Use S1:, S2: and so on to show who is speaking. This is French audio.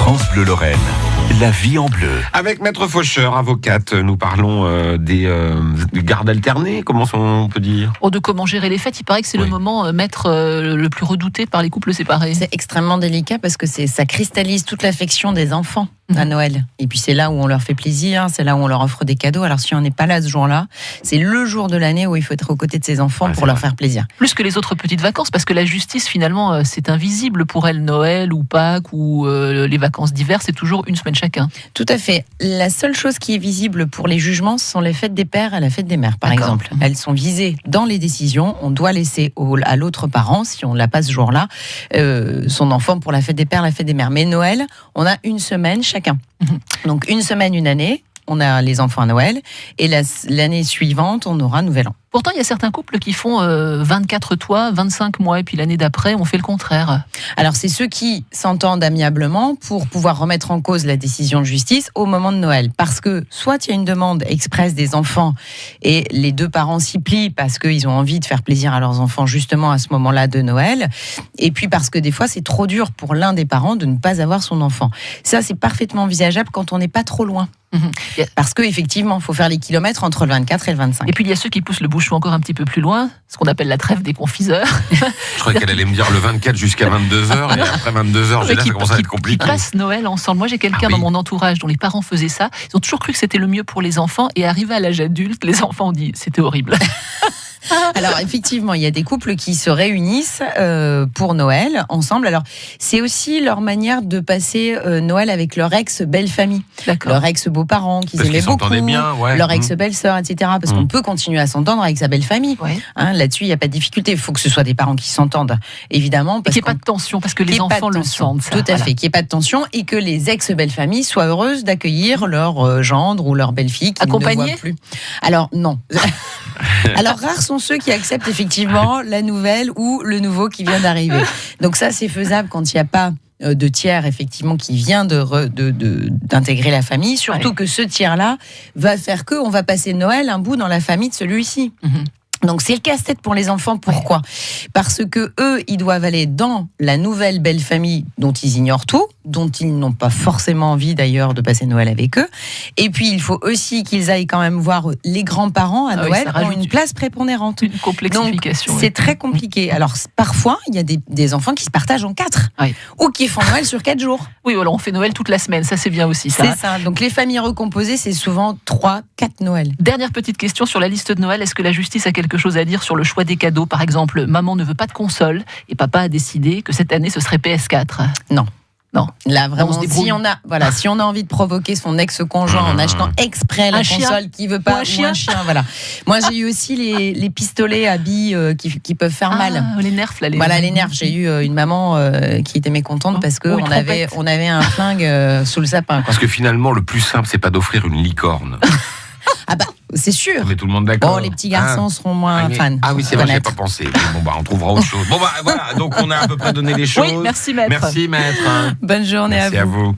S1: France Bleu Lorraine, la vie en bleu.
S2: Avec Maître Faucheur, avocate, nous parlons des gardes alternés, comment on peut dire ?
S3: De comment gérer les fêtes, il paraît que c'est le moment, maître, le plus redouté par les couples séparés.
S4: C'est extrêmement délicat parce que ça cristallise toute l'affection des enfants à Noël. Et puis c'est là où on leur fait plaisir, c'est là où on leur offre des cadeaux. Alors si on n'est pas là ce jour-là, c'est le jour de l'année où il faut être aux côtés de ses enfants pour leur faire plaisir.
S3: Plus que les autres petites vacances, parce que la justice finalement c'est invisible pour elle. Noël ou Pâques ou les vacances d'hiver, c'est toujours une semaine chacun.
S4: Tout à fait. La seule chose qui est visible pour les jugements, ce sont les fêtes des pères et la fête des mères, par exemple. Elles sont visées dans les décisions. On doit laisser à l'autre parent, si on ne l'a pas ce jour-là, son enfant pour la fête des pères, la fête des mères. Mais Noël, on a une semaine chacun. Donc une semaine, une année, on a les enfants à Noël, et l'année suivante, on aura Nouvel An.
S3: Pourtant, il y a certains couples qui font 24 toits, 25 mois, et puis l'année d'après, on fait le contraire.
S4: Alors, c'est ceux qui s'entendent amiablement pour pouvoir remettre en cause la décision de justice au moment de Noël. Parce que soit il y a une demande expresse des enfants et les deux parents s'y plient parce qu'ils ont envie de faire plaisir à leurs enfants justement à ce moment-là de Noël. Et puis parce que des fois, c'est trop dur pour l'un des parents de ne pas avoir son enfant. Ça, c'est parfaitement envisageable quand on n'est pas trop loin. Parce qu'effectivement, il faut faire les kilomètres entre le 24 et le 25.
S3: Et puis il y a ceux qui poussent le bouchon encore un petit peu plus loin, ce qu'on appelle la trêve des confiseurs.
S2: Je croyais qu'elle allait me dire le 24 jusqu'à 22h, et après 22h, ça commence à être compliqué.
S3: Qui passent Noël ensemble. Moi, j'ai quelqu'un dans mon entourage dont les parents faisaient ça. Ils ont toujours cru que c'était le mieux pour les enfants, et arrivé à l'âge adulte, les enfants ont dit c'était horrible.
S4: Alors effectivement, il y a des couples qui se réunissent pour Noël ensemble. Alors c'est aussi leur manière de passer Noël avec leur ex-belle-famille, leur ex-beaux-parents qu'ils aimaient beaucoup, bien, leur ex-belle-sœur, etc. Parce qu'on peut continuer à s'entendre avec sa belle-famille. Là-dessus, il n'y a pas de difficulté. Il faut que ce soit des parents qui s'entendent, évidemment.
S3: Et qu'il n'y ait pas de tension, parce que les enfants le sentent.
S4: Tout à fait, qu'il n'y ait pas de tension et que les ex-belles-familles soient heureuses d'accueillir leur gendre ou leur belle-fille qui ne voit plus. Alors non. Alors rares sont ceux qui acceptent effectivement la nouvelle ou le nouveau qui vient d'arriver. Donc ça, c'est faisable quand il n'y a pas de tiers effectivement qui vient d'intégrer la famille. Surtout que ce tiers-là va faire qu'on va passer Noël un bout dans la famille de celui-ci. Donc c'est le casse-tête pour les enfants. Pourquoi ? Parce que eux, ils doivent aller dans la nouvelle belle famille dont ils ignorent tout, dont ils n'ont pas forcément envie d'ailleurs de passer Noël avec eux. Et puis il faut aussi qu'ils aillent quand même voir les grands-parents à Noël, ont une place prépondérante.
S3: Une complexification.
S4: Donc c'est très compliqué. Alors parfois, il y a des enfants qui se partagent en 4 ou qui font Noël sur 4 jours.
S3: Oui, voilà, on fait Noël toute la semaine, ça c'est bien aussi. Ça.
S4: C'est ça. Donc les familles recomposées, c'est souvent 3-4 Noël.
S3: Dernière petite question sur la liste de Noël, est-ce que la justice a quelque chose à dire sur le choix des cadeaux ? Par exemple, maman ne veut pas de console et papa a décidé que cette année ce serait PS4.
S4: Non. Là vraiment, si on a envie de provoquer son ex-conjoint en achetant exprès la console qui veut pas, ou un chien, voilà. Moi j'ai eu aussi les pistolets à billes qui peuvent faire mal.
S3: Les nerfs là.
S4: Les nerfs. J'ai eu une maman qui était mécontente parce que on avait un flingue sous le sapin.
S2: Parce que finalement le plus simple c'est pas d'offrir une licorne.
S4: Ah bah, c'est sûr.
S2: On est tout le monde d'accord.
S4: Bon, les petits garçons seront moins fans.
S2: Ah oui, c'est vrai, j'y ai pas pensé. Bon, on trouvera autre chose. Bon, voilà, donc on a à peu près donné les choses.
S3: Oui, merci maître.
S2: Merci maître.
S4: Bonne journée à vous.
S2: Merci à vous.